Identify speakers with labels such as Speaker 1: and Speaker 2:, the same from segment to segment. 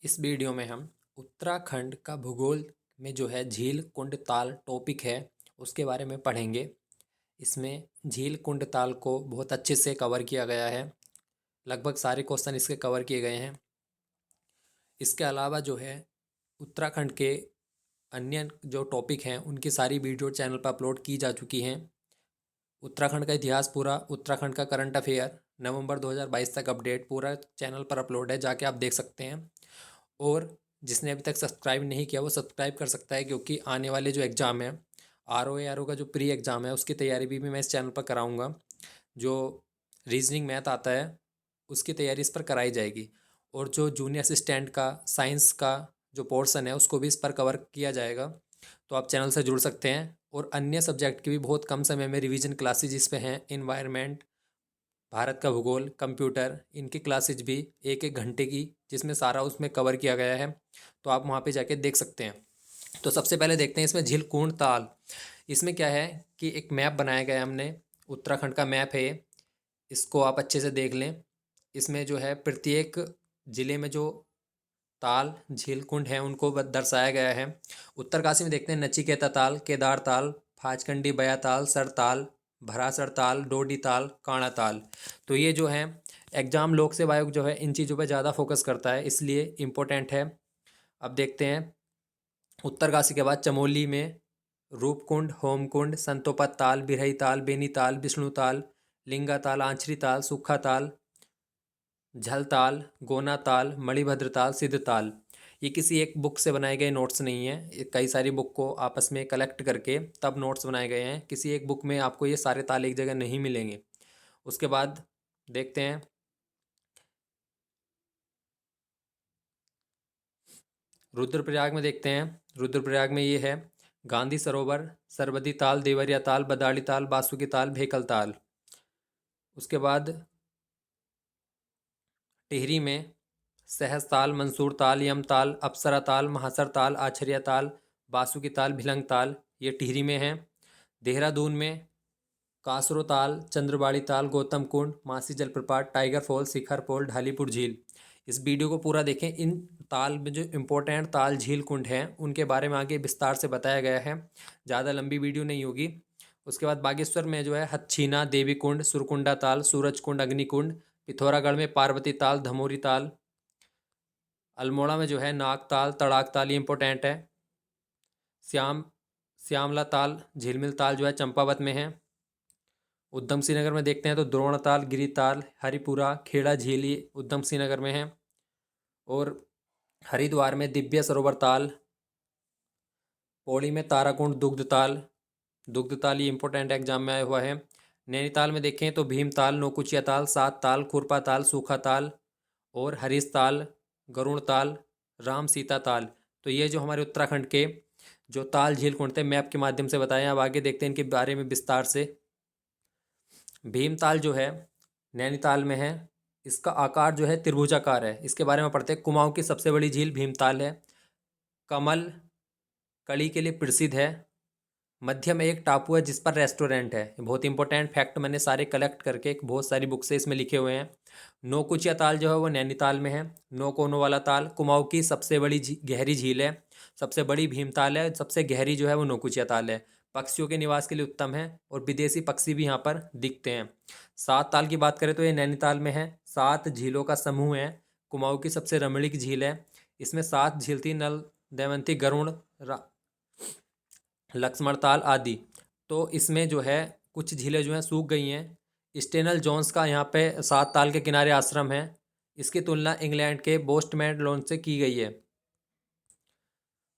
Speaker 1: इस वीडियो में हम उत्तराखंड का भूगोल में जो है झील कुंड ताल टॉपिक है उसके बारे में पढ़ेंगे। इसमें झील कुंड ताल को बहुत अच्छे से कवर किया गया है। लगभग सारे क्वेश्चन इसके कवर किए गए हैं। इसके अलावा जो है उत्तराखंड के अन्य जो टॉपिक हैं उनकी सारी वीडियो चैनल पर अपलोड की जा चुकी हैं। उत्तराखंड का इतिहास पूरा, उत्तराखंड का करंट अफेयर नवंबर 2022 तक अपडेट पूरा चैनल पर अपलोड है, जाके आप देख सकते हैं। और जिसने अभी तक सब्सक्राइब नहीं किया वो सब्सक्राइब कर सकता है, क्योंकि आने वाले जो एग्ज़ाम है RO का जो प्री एग्ज़ाम है उसकी तैयारी भी मैं इस चैनल पर कराऊंगा। जो रीजनिंग मैथ आता है उसकी तैयारी इस पर कराई जाएगी, और जो जूनियर असिस्टेंट का साइंस का जो पोर्शन है उसको भी इस पर कवर किया जाएगा। तो आप चैनल से जुड़ सकते हैं। और अन्य सब्जेक्ट की भी बहुत कम समय में रिवीजन क्लासेज इस पे हैं। इन्वायरमेंट, भारत का भूगोल, कंप्यूटर, इनकी क्लासेज भी एक एक घंटे की, जिसमें सारा उसमें कवर किया गया है। तो आप वहाँ पे जाके देख सकते हैं। तो सबसे पहले देखते हैं इसमें झील कुंड ताल। इसमें क्या है कि एक मैप बनाया गया है हमने, उत्तराखंड का मैप है ये। इसको आप अच्छे से देख लें। इसमें जो है प्रत्येक ज़िले में जो ताल झील कुंड हैं उनको दर्शाया गया है। उत्तरकाशी में देखते हैं नचिकेता ताल, केदार ताल, भाचखंडी बया ताल, सरताल, भरासर ताल, डोडी ताल, काणा ताल। तो ये जो है एग्जाम लोक सेवा आयोग जो है इन चीज़ों पे ज़्यादा फोकस करता है, इसलिए इम्पोर्टेंट है। अब देखते हैं उत्तरकाशी के बाद चमोली में रूपकुंड, होमकुंड, संतोपत ताल, बिरही ताल, बेनी ताल, विष्णु ताल, लिंगा ताल, आंचरी ताल, सुखा ताल, झलताल, गोना ताल, मणिभद्र ताल, सिद्ध ताल। ये किसी एक बुक से बनाए गए नोट्स नहीं हैं, ये कई सारी बुक को आपस में कलेक्ट करके तब नोट्स बनाए गए हैं। किसी एक बुक में आपको ये सारे ताल एक जगह नहीं मिलेंगे। उसके बाद देखते हैं रुद्रप्रयाग में। देखते हैं रुद्रप्रयाग में ये है गांधी सरोवर, सरबदी ताल, देवरिया ताल, बदाली ताल, बासुकी ताल, भेकल ताल। उसके बाद टिहरी में सहस ताल, मंसूर ताल, यम ताल, अप्सरा ताल, महासर ताल, आछरिया ताल, बासुकी ताल, भिलंग ताल, ये टिहरी में है। देहरादून में कासरो ताल, चंद्रबाड़ी ताल, गौतम कुंड, मासी जलप्रपात, टाइगर फॉल, शिखर फॉल, ढालीपुर झील। इस वीडियो को पूरा देखें। इन ताल में जो इम्पोर्टेंट ताल झील कुंड हैं उनके बारे में आगे विस्तार से बताया गया है, ज़्यादा लंबी वीडियो नहीं होगी। उसके बाद बागेश्वर में जो है हच्छीना, देवी कुंड, सुरकुंडा ताल, सूरज कुंड, अग्निकुंड। पिथौरागढ़ में पार्वती ताल, धमोरी ताल। अल्मोड़ा में जो है नाग ताल, तड़ाक ताल, ये इंपॉर्टेंट है। श्याम श्यामला ताल, झिलमिल ताल जो है चंपावत में है। उधम सिंह नगर में देखते हैं तो द्रोण ताल, गिरी ताल, हरिपुरा, खेड़ा झील, ये उधम सिंह नगर में है। और हरिद्वार में दिव्य सरोवर ताल, पौड़ी में ताराकुंड, दुग्ध ताल ये इंपॉर्टेंट एग्जाम में आया हुआ है। नैनीताल में देखें तो भीमताल, नौकुचिया ताल, सात ताल, खुरपा ताल, सूखा ताल, और हरीश ताल, गरुण ताल, राम सीता ताल। तो ये जो हमारे उत्तराखंड के जो ताल झील कुंड थे मैप के माध्यम से बताएं। अब आगे देखते हैं इनके बारे में विस्तार से। भीमताल जो है नैनीताल में है। इसका आकार जो है त्रिभुजाकार है। इसके बारे में पढ़ते हैं। कुमाऊं की सबसे बड़ी झील भीमताल है। कमल कली के लिए प्रसिद्ध है। मध्य में एक टापू है जिस पर रेस्टोरेंट है। बहुत इंपॉर्टेंट फैक्ट मैंने सारे कलेक्ट करके एक बहुत सारी बुक से इसमें लिखे हुए हैं। नौकुचिया ताल जो है वो नैनीताल में है। नौ कोनों वाला ताल कुमाऊं की सबसे बड़ी गहरी झील है। सबसे बड़ी भीमताल है, सबसे गहरी जो है वो नौकुचिया ताल है। पक्षियों के निवास के लिए उत्तम है, और विदेशी पक्षी भी यहाँ पर दिखते हैं। सात ताल की बात करें तो ये नैनीताल में है। सात झीलों का समूह है। कुमाऊं की सबसे रमणीक झील है। इसमें सात झील थी, नल, दमयंती, गरुड़, लक्ष्मण ताल आदि। तो इसमें जो है कुछ झीलें जो हैं सूख गई हैं। स्टेनल जोन्स का यहाँ पे सात ताल के किनारे आश्रम है। इसकी तुलना इंग्लैंड के बोस्टमैन लॉन से की गई है।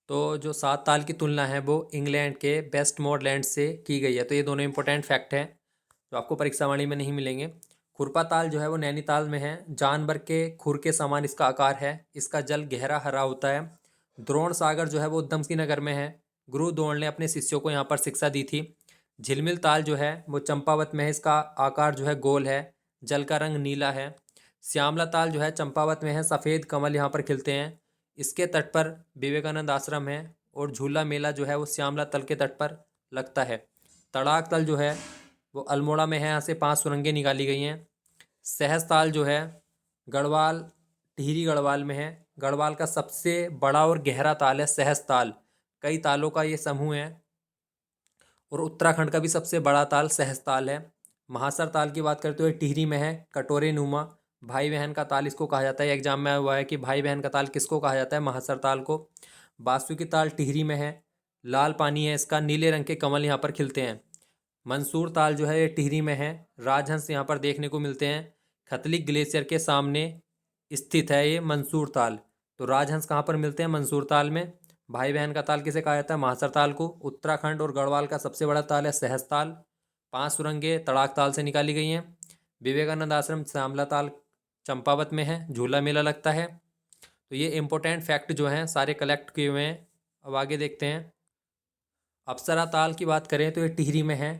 Speaker 1: तो जो सात ताल की तुलना है वो इंग्लैंड के वेस्टमोरलैंड से की गई है। तो ये दोनों इंपॉर्टेंट फैक्ट हैं जो आपको परीक्षा वाणी में नहीं मिलेंगे। खुरपा ताल जो है वो नैनीताल में है। जानवर के खुर के समान इसका आकार है। इसका जल गहरा हरा होता है। द्रोण सागर जो है वो उधम सिंह नगर में है। गुरु द्रोण ने अपने शिष्यों को यहाँ पर शिक्षा दी थी। झिलमिल ताल जो है वो चंपावत में है। इसका आकार जो है गोल है। जल का रंग नीला है। श्यामला ताल जो है चंपावत में है। सफ़ेद कमल यहाँ पर खिलते हैं। इसके तट पर विवेकानंद आश्रम है, और झूला मेला जो है वो श्यामला तल के तट पर लगता है। तड़ाक तल जो है वो अल्मोड़ा में है। यहाँ से 5 सुरंगें निकाली गई हैं। सहस ताल जो है गढ़वाल, टिहरी गढ़वाल में है। गढ़वाल का सबसे बड़ा और गहरा ताल है सहस ताल, कई तालों का ये समूह है। और उत्तराखंड का भी सबसे बड़ा ताल सहस ताल है। महासर ताल की बात करते हुए टिहरी में है, कटोरे नुमा, भाई बहन का ताल इसको कहा जाता है। एग्जाम में आया हुआ है कि भाई बहन का ताल किसको कहा जाता है, महासर ताल को। बासुकी ताल टिहरी में है, लाल पानी है इसका, नीले रंग के कमल यहाँ पर खिलते हैं। मंसूर ताल जो है ये टिहरी में है, राजहंस यहाँ पर देखने को मिलते हैं। खतलिक ग्लेशियर के सामने स्थित है ये मंसूर ताल। तो राजहंस कहाँ पर मिलते हैं, मंसूर ताल में। भाई बहन का ताल किसे कहा जाता है, महासर ताल को। उत्तराखंड और गढ़वाल का सबसे बड़ा ताल है सहस ताल। 5 सुरंगें तड़ाक ताल से निकाली गई हैं। विवेकानंद आश्रम श्यामला ताल चंपावत में है, झूला मेला लगता है। तो ये इंपॉर्टेंट फैक्ट जो हैं सारे कलेक्ट किए हुए हैं। अब आगे देखते हैं। अप्सरा ताल की बात करें तो ये टिहरी में है।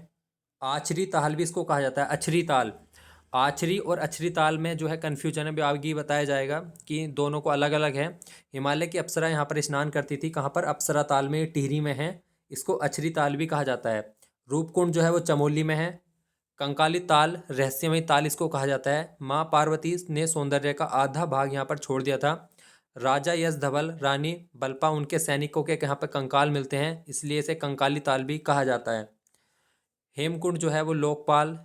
Speaker 1: आछरी ताल भी इसको कहा जाता है, अछरी ताल। आछरी और अछरी ताल में जो है कन्फ्यूजन है, आगे बताया जाएगा कि दोनों को अलग अलग है। हिमालय की अप्सरा यहाँ पर स्नान करती थी, कहाँ पर, अप्सरा ताल में, टिहरी में है। इसको अछरी ताल भी कहा जाता है। रूपकुंड जो है वो चमोली में है। कंकाली ताल, रहस्यमयी ताल इसको कहा जाता है। माँ पार्वती ने सौंदर्य का आधा भाग यहाँ पर छोड़ दिया था। राजा यश धवल, रानी बलपा, उनके सैनिकों के यहाँ पर कंकाल मिलते हैं, इसलिए इसे कंकाली ताल भी कहा जाता है। हेमकुंड जो है वो लोकपाल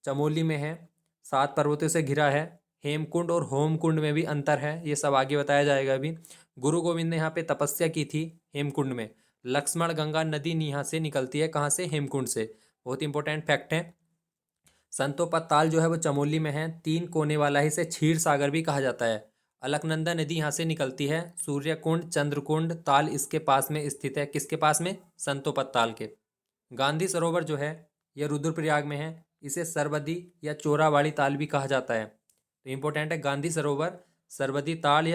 Speaker 1: चमोली में है, 7 पर्वतों से घिरा है। हेमकुंड और होमकुंड में भी अंतर है, ये सब आगे बताया जाएगा अभी। गुरु गोविंद ने यहाँ पे तपस्या की थी हेमकुंड में। लक्ष्मण गंगा नदी यहाँ से निकलती है, कहाँ से, हेमकुंड से। बहुत इंपॉर्टेंट फैक्ट है। संतोपत ताल जो है वो चमोली में है, 3 कोने वाला है, इसे क्षीर सागर भी कहा जाता है। अलकनंदा नदी यहाँ से निकलती है। सूर्यकुंड चंद्रकुंड ताल इसके पास में स्थित है, किसके पास में, संतोपत ताल के। गांधी सरोवर जो है यह रुद्रप्रयाग में है, इसे सरबदी या चोरावाड़ी ताल भी कहा जाता है। तो इंपॉर्टेंट है, गांधी सरोवर, सरबदी ताल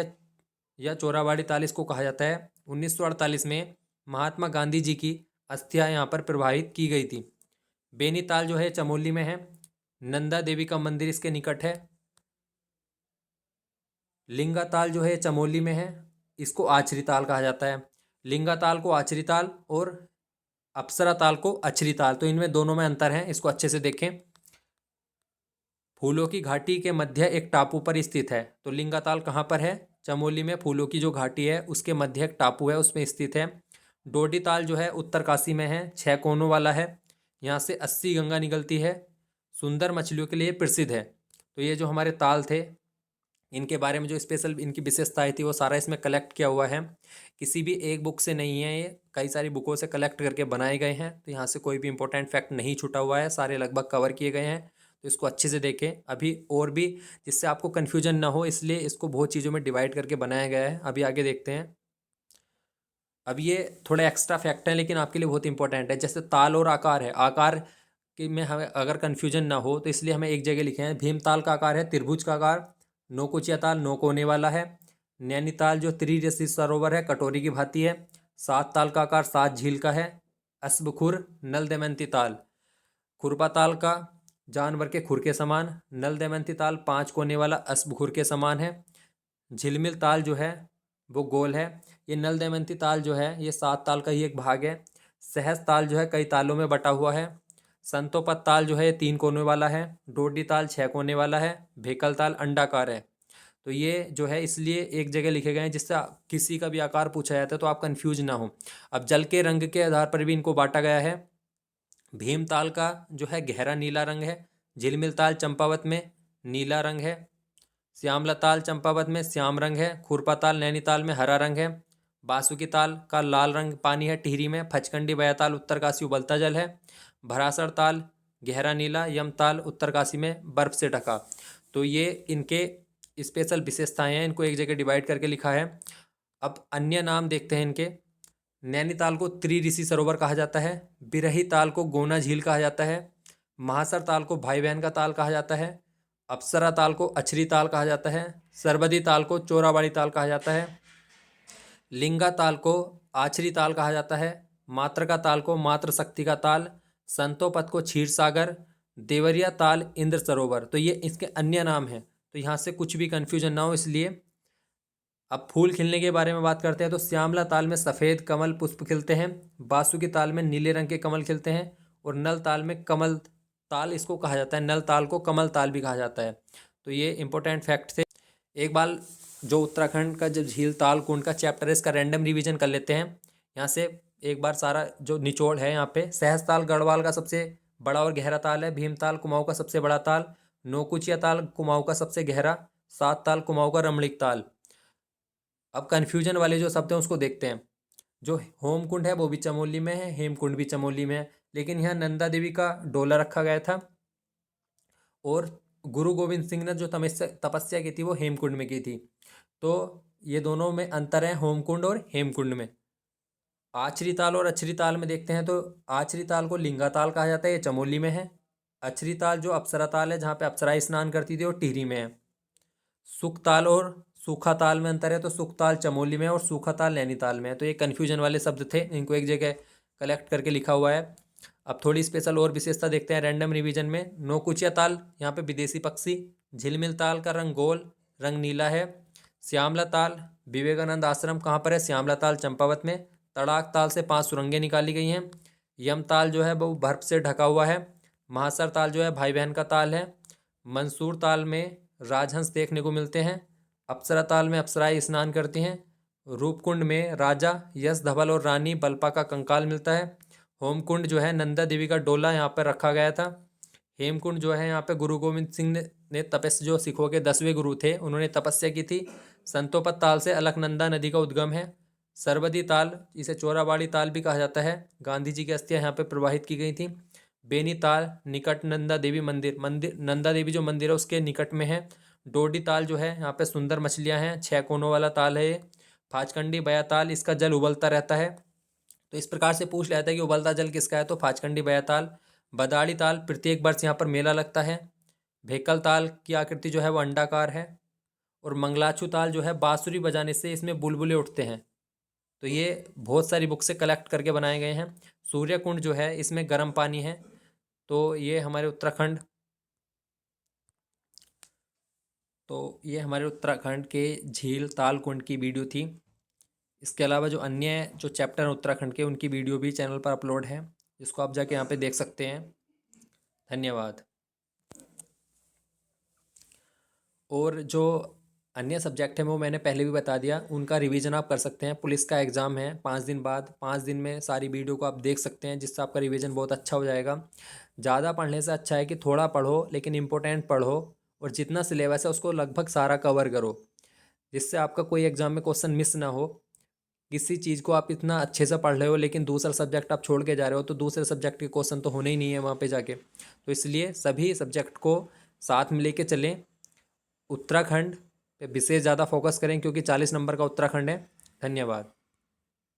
Speaker 1: या चोरावाड़ी ताल इसको कहा जाता है। 1948 में महात्मा गांधी जी की अस्थियां यहाँ पर प्रवाहित की गई थी। बेनी ताल जो है चमोली में है, नंदा देवी का मंदिर इसके निकट है। लिंगा ताल जो है चमोली में है, इसको आचरी ताल कहा जाता है। लिंगा ताल को आचरी ताल और अप्सरा ताल को अछरी ताल, तो इनमें दोनों में अंतर है, इसको अच्छे से देखें। फूलों की घाटी के मध्य एक टापू पर स्थित है, तो लिंगा ताल कहाँ पर है, चमोली में। फूलों की जो घाटी है उसके मध्य एक टापू है, उसमें स्थित है। डोडी ताल जो है उत्तरकाशी में है, 6 कोनों वाला है, यहाँ से 80 गंगा निकलती है। सुंदर मछलियों के लिए प्रसिद्ध है। तो ये जो हमारे ताल थे, इनके बारे में जो स्पेशल इनकी विशेषताएं थी वो सारा इसमें कलेक्ट किया हुआ है। किसी भी एक बुक से नहीं है, ये कई सारी बुकों से कलेक्ट करके बनाए गए हैं। तो यहाँ से कोई भी इंपॉर्टेंट फैक्ट नहीं छूटा हुआ है, सारे लगभग कवर किए गए हैं। तो इसको अच्छे से देखें। अभी और भी, जिससे आपको कन्फ्यूजन ना हो, इसलिए इसको बहुत चीज़ों में डिवाइड करके बनाया गया है। अभी आगे देखते हैं। अब ये थोड़े एक्स्ट्रा फैक्ट हैं लेकिन आपके लिए बहुत इंपॉर्टेंट है। जैसे ताल और आकार है, आकार के में हमें अगर कन्फ्यूजन ना हो तो इसलिए हमें एक जगह लिखे हैं। भीमताल का आकार है त्रिभुज का आकार। नौकुचिया ताल 9 कोने वाला है। नैनीताल जो त्रिरसी सरोवर है, कटोरी की भांति है। 7 ताल का आकार 7 झील का है। अस्बखुर नल दमयंती ताल, खुरपा ताल का जानवर के खुर के समान। नल दमयंती ताल 5 कोने वाला अस्बखुर के समान है। झिलमिल ताल जो है वो गोल है। ये नल दमयंती ताल जो है ये 7 ताल का ही एक भाग है। सहस ताल जो है कई तालों में बटा हुआ है। संतोपत ताल जो है 3 कोने वाला है। डोडी ताल 6 कोने वाला है। भेकल ताल अंडाकार है। तो ये जो है इसलिए एक जगह लिखे गए हैं, जिससे किसी का भी आकार पूछा जाता है तो आप कंफ्यूज ना हो। अब जल के रंग के आधार पर भी इनको बांटा गया है। भीम ताल का जो है गहरा नीला रंग है। झिलमिल ताल चंपावत में नीला रंग है। श्यामला ताल चंपावत में श्याम रंग है। खुरपा ताल नैनीताल में हरा रंग है। बासुकी ताल का लाल रंग पानी है टिहरी में। फचकंडी बयाताल उत्तरकाशी उबलता जल है। भरासर ताल गहरा नीला। यमताल उत्तरकाशी में बर्फ से ढका। तो ये इनके स्पेशल विशेषताएं हैं, इनको एक जगह डिवाइड करके लिखा है। अब अन्य नाम देखते हैं इनके। नैनीताल को त्रिऋषि सरोवर कहा जाता है। बिरही ताल को गोना झील कहा जाता है। महासर ताल को भाई बहन का ताल कहा जाता है। अप्सरा ताल को अछरी ताल कहा जाता है। सरबदी ताल को चोरावाड़ी ताल कहा जाता है। लिंगा ताल को आछरी ताल कहा जाता है। मातृका ताल को मातृशक्ति का ताल। संतोपत को क्षीर सागर। देवरिया ताल इंद्र सरोवर। तो ये इसके अन्य नाम हैं, तो यहाँ से कुछ भी कन्फ्यूजन ना हो इसलिए। अब फूल खिलने के बारे में बात करते हैं तो श्यामला ताल में सफ़ेद कमल पुष्प खिलते हैं। बासुकी ताल में नीले रंग के कमल खिलते हैं। और नल ताल में कमल ताल इसको कहा जाता है। नल ताल को कमल ताल भी कहा जाता है। तो ये इंपॉर्टेंट फैक्ट थे। एक बार जो उत्तराखंड का जो झील ताल कुंड का चैप्टर है इसका रैंडम रिवीजन कर लेते हैं। यहाँ से एक बार सारा जो निचोड़ है यहाँ पे, सहस्ताल गढ़वाल का सबसे बड़ा और गहरा ताल है। भीमताल कुमाऊं का सबसे बड़ा ताल। नौकुचिया ताल कुमाऊं का सबसे गहरा। सात ताल कुमाऊं का रमणीक ताल। अब कन्फ्यूजन वाले जो शब्द हैं उसको देखते हैं। जो होमकुंड है वो भी चमोली में है, हेमकुंड भी चमोली में है, लेकिन यहाँ नंदा देवी का डोला रखा गया था और गुरु गोविंद सिंह ने जो तपस्या की थी वो हेमकुंड में की थी। तो ये दोनों में अंतर है, होमकुंड और हेमकुंड में। आचरी ताल और अछरी ताल में देखते हैं तो आचरी ताल को लिंगा ताल कहा जाता है, ये चमोली में है। अछरी ताल जो अप्सरा ताल है जहाँ पे अप्सराएं स्नान करती थी, वो टिहरी में है। सुखताल और सूखाताल में अंतर है, तो सुखताल चमोली में है और सूखाताल नैनीताल में है। तो ये कन्फ्यूजन वाले शब्द थे, इनको एक जगह कलेक्ट करके लिखा हुआ है। अब थोड़ी स्पेशल और विशेषता देखते हैं रैंडम रिवीजन में। नौकुचिया ताल यहाँ पे विदेशी पक्षी। झिलमिल ताल का रंग गोल, रंग नीला है। श्यामला ताल विवेकानंद आश्रम कहाँ पर है? श्यामला ताल चंपावत में। तड़ाक ताल से 5 सुरंगें निकाली गई हैं। यम ताल जो है वो बर्फ से ढका हुआ है। महासर ताल जो है भाई बहन का ताल है। मंसूर ताल में राजहंस देखने को मिलते हैं। अप्सरा ताल में अप्सराएं स्नान करती हैं। रूपकुंड में राजा यश धवल और रानी बल्पा का कंकाल मिलता है। होमकुंड जो है नंदा देवी का डोला यहाँ पर रखा गया था। हेमकुंड जो है यहाँ पे गुरु गोविंद सिंह ने तपस्या, जो सिखों के 10वें गुरु थे, उन्होंने तपस्या की थी। संतोपत ताल से अलकनंदा नदी का उद्गम है। सरबदी ताल, इसे चोराबाड़ी ताल भी कहा जाता है, गांधी जी की अस्थियां यहाँ पे प्रवाहित की गई थी। बेनी ताल निकट नंदा देवी मंदिर नंदा देवी जो मंदिर है उसके निकट में है। डोडी ताल जो है यहाँ पे सुंदर मछलियाँ हैं, 6 कोनों वाला ताल है ये। फाचकंडी बया ताल, इसका जल उबलता रहता है। तो इस प्रकार से पूछ लिया जाता है कि उबलता जल किसका है, तो फाचकंडी बया ताल। बदाड़ी ताल प्रत्येक वर्ष यहाँ पर मेला लगता है। भेकल ताल की आकृति जो है वो अंडाकार है। और मंगलाचू ताल जो है बांसुरी बजाने से इसमें बुलबुले उठते हैं। तो ये बहुत सारी बुक से कलेक्ट करके बनाए गए हैं। सूर्य कुंड जो है इसमें गर्म पानी है। तो ये हमारे उत्तराखंड के झील ताल कुंड की वीडियो थी। इसके अलावा जो अन्य जो चैप्टर हैं उत्तराखंड के, उनकी वीडियो भी चैनल पर अपलोड है, जिसको आप जाके यहाँ पे देख सकते हैं। धन्यवाद। और जो अन्य सब्जेक्ट है वो मैंने पहले भी बता दिया, उनका रिवीजन आप कर सकते हैं। पुलिस का एग्ज़ाम है 5 दिन बाद, 5 दिन में सारी वीडियो को आप देख सकते हैं, जिससे आपका रिवीजन बहुत अच्छा हो जाएगा। ज़्यादा पढ़ने से अच्छा है कि थोड़ा पढ़ो लेकिन इम्पोर्टेंट पढ़ो, और जितना सिलेबस है उसको लगभग सारा कवर करो, जिससे आपका कोई एग्ज़ाम में क्वेश्चन मिस ना हो। किसी चीज़ को आप इतना अच्छे से पढ़ रहे हो लेकिन दूसरा सब्जेक्ट आप छोड़ के जा रहे हो, तो दूसरे सब्जेक्ट के क्वेश्चन तो होने ही नहीं है वहाँ पे जाके। तो इसलिए सभी सब्जेक्ट को साथ में लेके चलें। उत्तराखंड पे विशेष ज़्यादा फोकस करें क्योंकि 40 नंबर का उत्तराखंड है। धन्यवाद।